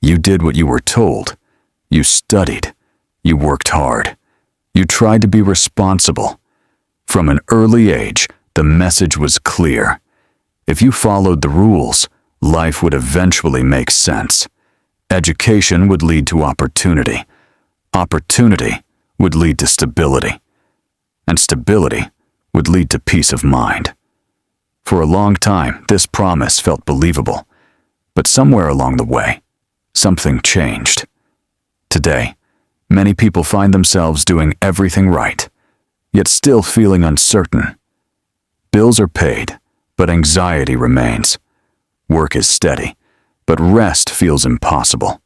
You did what you were told. You studied. You worked hard. You tried to be responsible. From an early age, the message was clear. If you followed the rules, life would eventually make sense. Education would lead to opportunity. Opportunity would lead to stability. And stability would lead to peace of mind. For a long time, this promise felt believable. But somewhere along the way, something changed. Today, many people find themselves doing everything right, yet still feeling uncertain. Bills are paid, but anxiety remains. Work is steady, but rest feels impossible.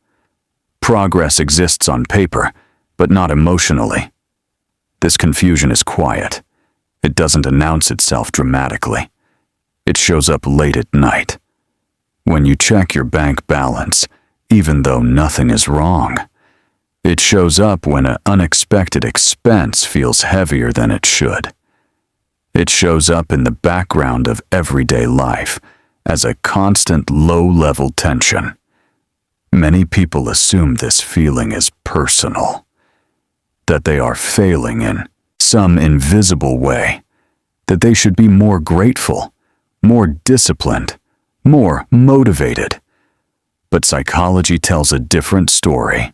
Progress exists on paper, but not emotionally. This confusion is quiet. It doesn't announce itself dramatically. It shows up late at night. When you check your bank balance, even though nothing is wrong. It shows up when an unexpected expense feels heavier than it should. It shows up in the background of everyday life as a constant low-level tension. Many people assume this feeling is personal, that they are failing in some invisible way, that they should be more grateful, more disciplined, more motivated. But psychology tells a different story.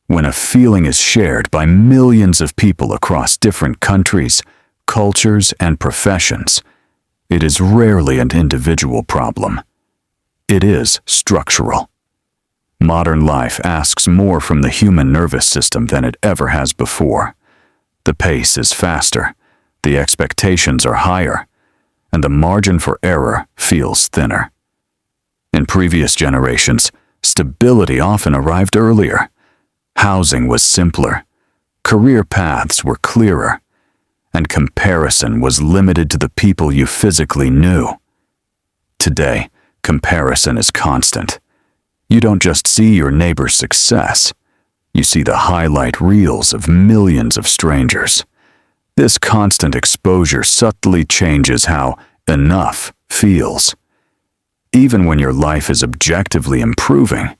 When a feeling is shared by millions of people across different countries, cultures, and professions, it is rarely an individual problem. It is structural. Modern life asks more from the human nervous system than it ever has before. The pace is faster, the expectations are higher, and the margin for error feels thinner. In previous generations, stability often arrived earlier. Housing was simpler, career paths were clearer, and comparison was limited to the people you physically knew. Today, comparison is constant. You don't just see your neighbor's success, you see the highlight reels of millions of strangers. This constant exposure subtly changes how enough feels. Even when your life is objectively improving,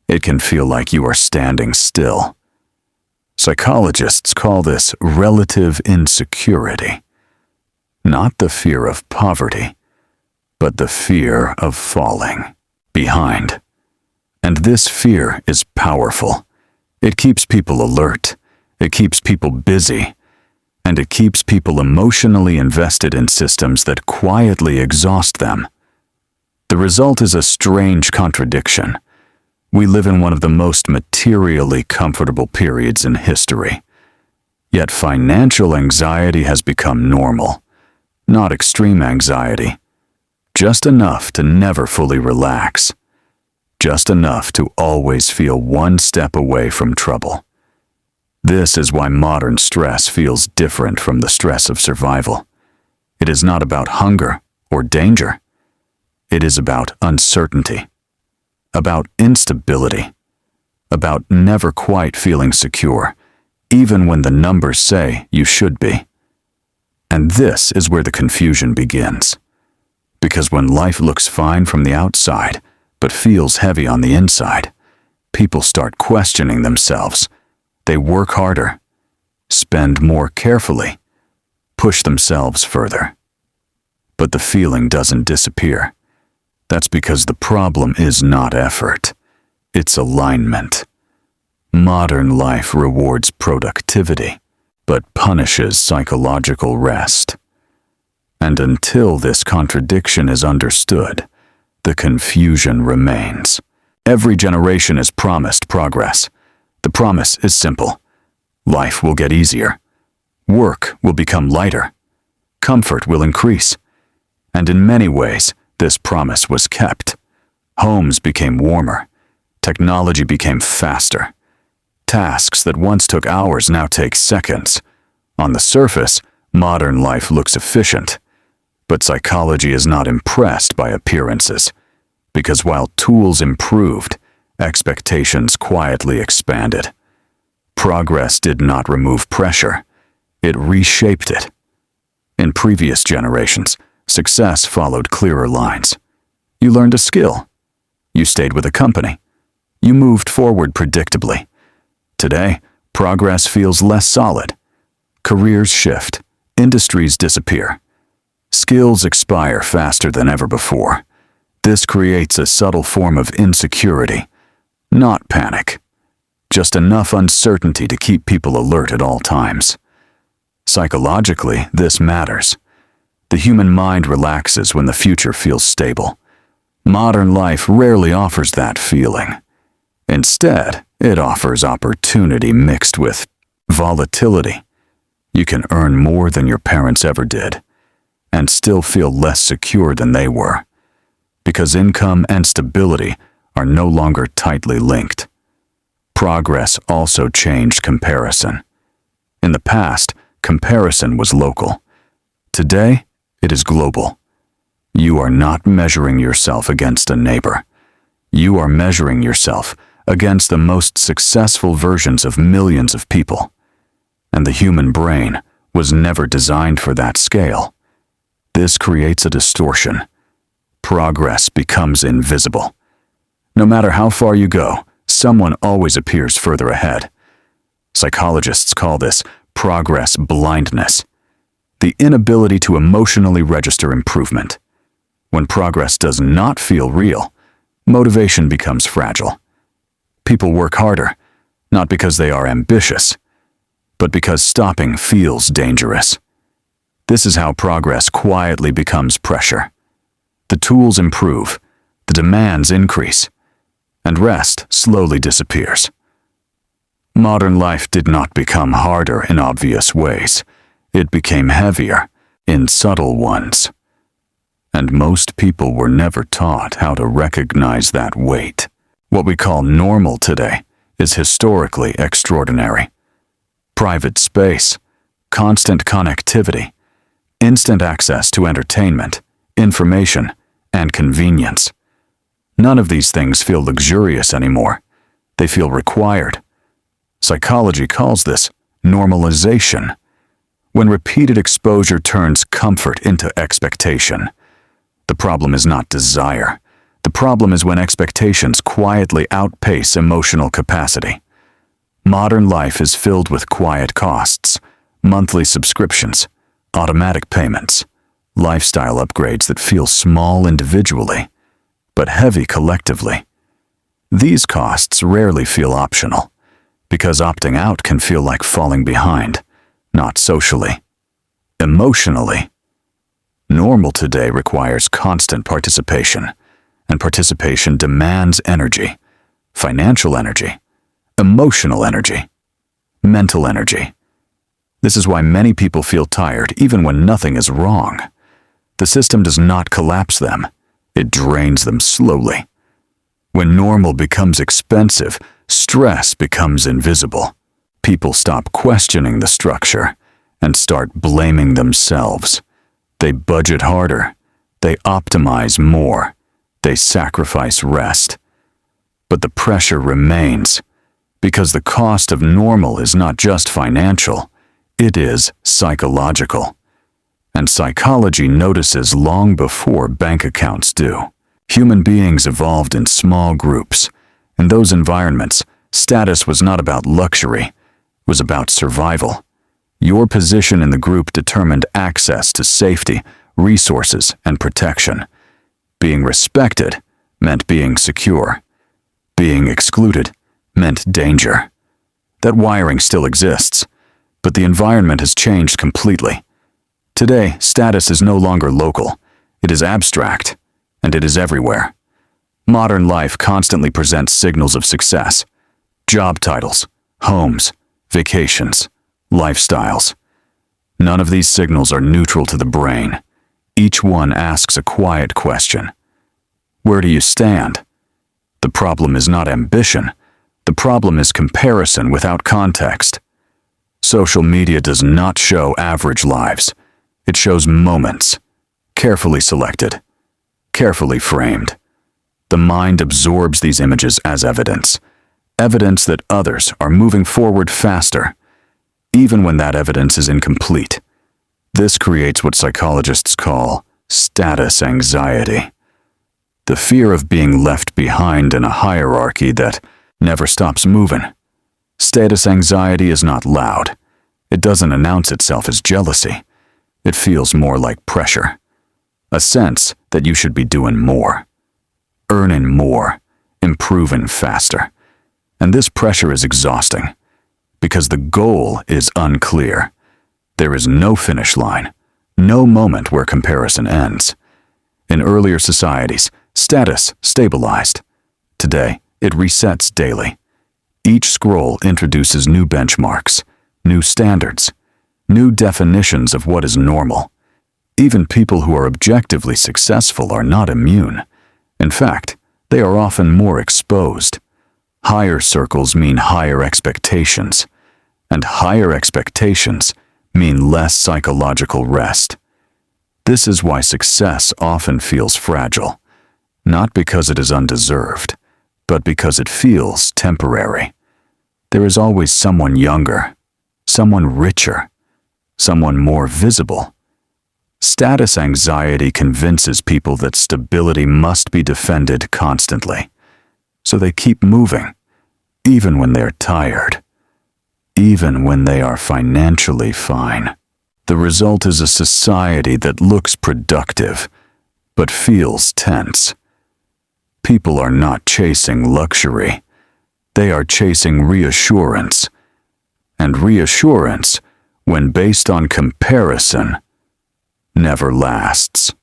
it can feel like you are standing still. Psychologists call this relative insecurity. Not the fear of poverty, but the fear of falling behind. And this fear is powerful. It keeps people alert, it keeps people busy, and it keeps people emotionally invested in systems that quietly exhaust them. The result is a strange contradiction. We live in one of the most materially comfortable periods in history. Yet financial anxiety has become normal, not extreme anxiety, just enough to never fully relax, just enough to always feel one step away from trouble. This is why modern stress feels different from the stress of survival. It is not about hunger or danger. It is about uncertainty, about instability, about never quite feeling secure, even when the numbers say you should be. And this is where the confusion begins. Because when life looks fine from the outside, but feels heavy on the inside, people start questioning themselves. They work harder, spend more carefully, push themselves further. But the feeling doesn't disappear. That's because the problem is not effort, it's alignment. Modern life rewards productivity, but punishes psychological rest. And until this contradiction is understood, the confusion remains. Every generation is promised progress. The promise is simple. Life will get easier. Work will become lighter. Comfort will increase. And in many ways, this promise was kept. Homes became warmer. Technology became faster. Tasks that once took hours now take seconds. On the surface, modern life looks efficient. But psychology is not impressed by appearances, because while tools improved, expectations quietly expanded. Progress did not remove pressure, it reshaped it. In previous generations, success followed clearer lines. You learned a skill. You stayed with a company. You moved forward predictably. Today, progress feels less solid. Careers shift, industries disappear. Skills expire faster than ever before. This creates a subtle form of insecurity, not panic, just enough uncertainty to keep people alert at all times. Psychologically, this matters. The human mind relaxes when the future feels stable. Modern life rarely offers that feeling. Instead, it offers opportunity mixed with volatility. You can earn more than your parents ever did, and still feel less secure than they were, because income and stability are no longer tightly linked. Progress also changed comparison. In the past, comparison was local. Today, it is global. You are not measuring yourself against a neighbor. You are measuring yourself against the most successful versions of millions of people. And the human brain was never designed for that scale. This creates a distortion. Progress becomes invisible. No matter how far you go, someone always appears further ahead. Psychologists call this progress blindness, the inability to emotionally register improvement. When progress does not feel real, motivation becomes fragile. People work harder, not because they are ambitious, but because stopping feels dangerous. This is how progress quietly becomes pressure. The tools improve, the demands increase, and rest slowly disappears. Modern life did not become harder in obvious ways. It became heavier in subtle ones. And most people were never taught how to recognize that weight. What we call normal today is historically extraordinary. Private space, constant connectivity, instant access to entertainment, information, and convenience. None of these things feel luxurious anymore. They feel required. Psychology calls this normalization. When repeated exposure turns comfort into expectation. The problem is not desire. The problem is when expectations quietly outpace emotional capacity. Modern life is filled with quiet costs, monthly subscriptions, automatic payments, lifestyle upgrades that feel small individually, but heavy collectively. These costs rarely feel optional, because opting out can feel like falling behind, not socially, emotionally. Normal today requires constant participation, and participation demands energy, financial energy, emotional energy, mental energy. This is why many people feel tired even when nothing is wrong. The system does not collapse them, it drains them slowly. When normal becomes expensive, stress becomes invisible. People stop questioning the structure and start blaming themselves. They budget harder, they optimize more, they sacrifice rest. But the pressure remains, because the cost of normal is not just financial, it is psychological. And psychology notices long before bank accounts do. Human beings evolved in small groups. In those environments, status was not about luxury, it was about survival. Your position in the group determined access to safety, resources, and protection. Being respected meant being secure. Being excluded meant danger. That wiring still exists, but the environment has changed completely. Today, status is no longer local. It is abstract, and it is everywhere. Modern life constantly presents signals of success. Job titles, homes, vacations, lifestyles. None of these signals are neutral to the brain. Each one asks a quiet question. Where do you stand? The problem is not ambition. The problem is comparison without context. Social media does not show average lives. It shows moments, carefully selected, carefully framed. The mind absorbs these images as evidence that others are moving forward faster, even when that evidence is incomplete. This creates what psychologists call status anxiety, the fear of being left behind in a hierarchy that never stops moving. Status anxiety is not loud. It doesn't announce itself as jealousy. It feels more like pressure. A sense that you should be doing more, earning more, improving faster. And this pressure is exhausting because the goal is unclear. There is no finish line, no moment where comparison ends. In earlier societies, status stabilized. Today, it resets daily. Each scroll introduces new benchmarks, new standards, new definitions of what is normal. Even people who are objectively successful are not immune. In fact, they are often more exposed. Higher circles mean higher expectations, and higher expectations mean less psychological rest. This is why success often feels fragile, not because it is undeserved, but because it feels temporary. There is always someone younger, someone richer, someone more visible. Status anxiety convinces people that stability must be defended constantly, so they keep moving, even when they're tired, even when they are financially fine. The result is a society that looks productive, but feels tense. People are not chasing luxury. They are chasing reassurance. And reassurance, when based on comparison, never lasts.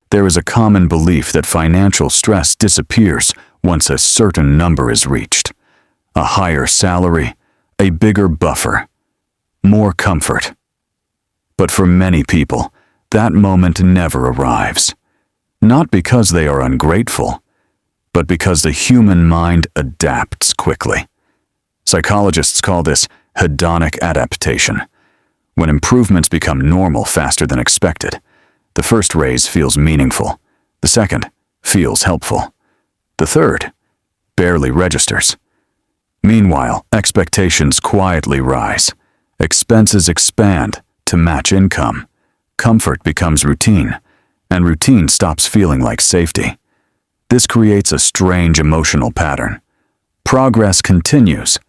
There is a common belief that financial stress disappears once a certain number is reached. A higher salary, a bigger buffer, more comfort. But for many people, that moment never arrives. Not because they are ungrateful, but because the human mind adapts quickly. Psychologists call this hedonic adaptation. When improvements become normal faster than expected, the first raise feels meaningful, the second feels helpful, the third barely registers. Meanwhile, expectations quietly rise, expenses expand to match income, comfort becomes routine, and routine stops feeling like safety. This creates a strange emotional pattern. Progress continues,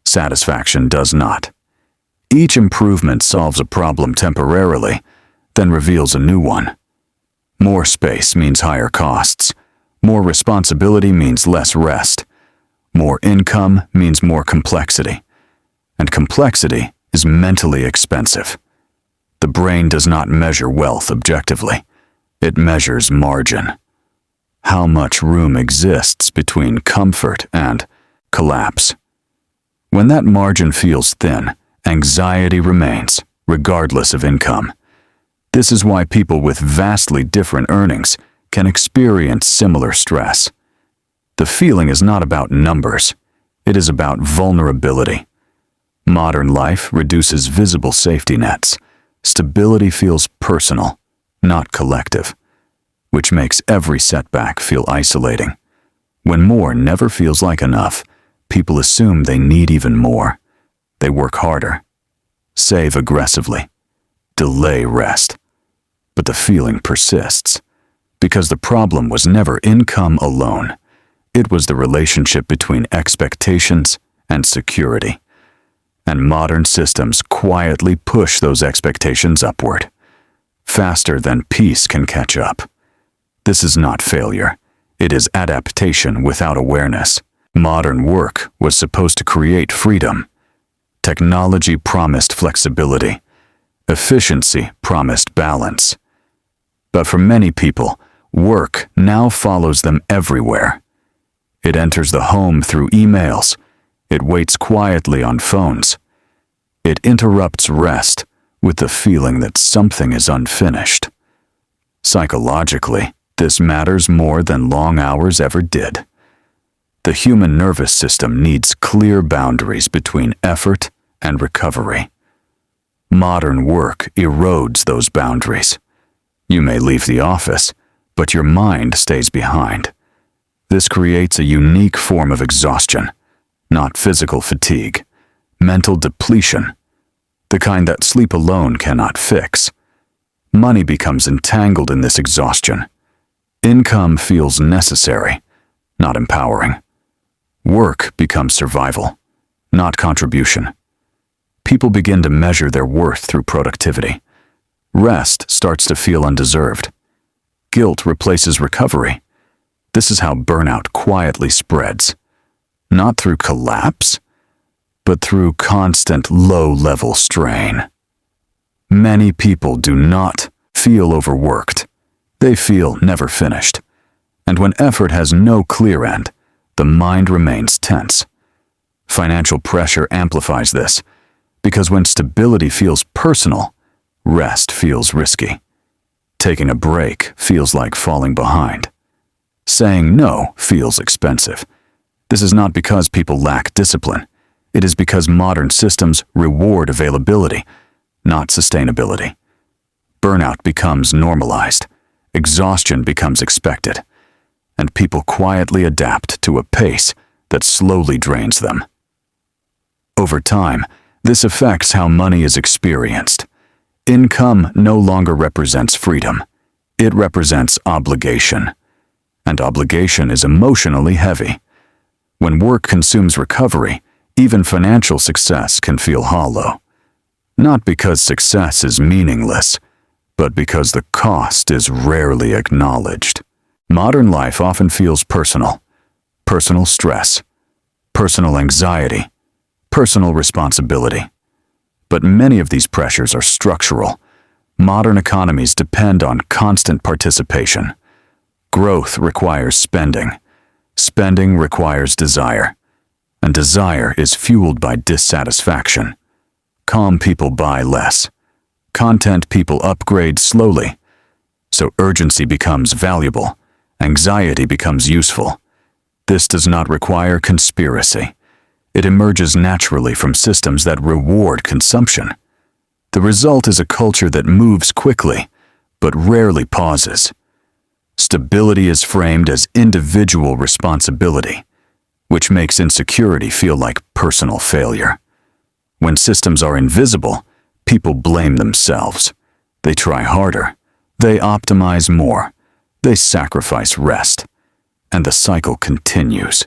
satisfaction does not. Each improvement solves a problem temporarily, then reveals a new one. More space means higher costs. More responsibility means less rest. More income means more complexity. And complexity is mentally expensive. The brain does not measure wealth objectively. It measures margin. How much room exists between comfort and collapse. When that margin feels thin, anxiety remains, regardless of income. This is why people with vastly different earnings can experience similar stress. The feeling is not about numbers. It is about vulnerability. Modern life reduces visible safety nets. Stability feels personal, not collective, which makes every setback feel isolating. When more never feels like enough, people assume they need even more. They work harder, save aggressively, delay rest. But the feeling persists, because the problem was never income alone. It was the relationship between expectations and security. And modern systems quietly push those expectations upward, faster than peace can catch up. This is not failure. It is adaptation without awareness. Modern work was supposed to create freedom. Technology promised flexibility. Efficiency promised balance. But for many people, work now follows them everywhere. It enters the home through emails. It waits quietly on phones. It interrupts rest with the feeling that something is unfinished. Psychologically, this matters more than long hours ever did. The human nervous system needs clear boundaries between effort and recovery. Modern work erodes those boundaries. You may leave the office, but your mind stays behind. This creates a unique form of exhaustion, not physical fatigue, mental depletion, the kind that sleep alone cannot fix. Money becomes entangled in this exhaustion. Income feels necessary, not empowering. Work becomes survival, not contribution. People begin to measure their worth through productivity. Rest starts to feel undeserved. Guilt replaces recovery. This is how burnout quietly spreads. Not through collapse, but through constant low-level strain. Many people do not feel overworked. They feel never finished. And when effort has no clear end, the mind remains tense. Financial pressure amplifies this, because when stability feels personal, rest feels risky. Taking a break feels like falling behind. Saying no feels expensive. This is not because people lack discipline. It is because modern systems reward availability, not sustainability. Burnout becomes normalized. Exhaustion becomes expected. And people quietly adapt to a pace that slowly drains them. Over time, this affects how money is experienced. Income no longer represents freedom. It represents obligation. And obligation is emotionally heavy. When work consumes recovery, even financial success can feel hollow. Not because success is meaningless, but because the cost is rarely acknowledged. Modern life often feels personal. Personal stress, personal anxiety, personal responsibility. But many of these pressures are structural. Modern economies depend on constant participation. Growth requires spending. Spending requires desire. And desire is fueled by dissatisfaction. Calm people buy less. Content people upgrade slowly. So urgency becomes valuable. Anxiety becomes useful. This does not require conspiracy. It emerges naturally from systems that reward consumption. The result is a culture that moves quickly, but rarely pauses. Stability is framed as individual responsibility, which makes insecurity feel like personal failure. When systems are invisible, people blame themselves. They try harder. They optimize more. They sacrifice rest. And the cycle continues.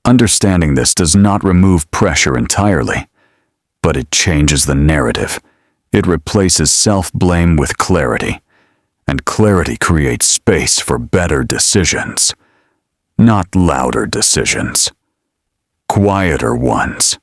Understanding this does not remove pressure entirely, but it changes the narrative. It replaces self-blame with clarity, and clarity creates space for better decisions, not louder decisions, quieter ones.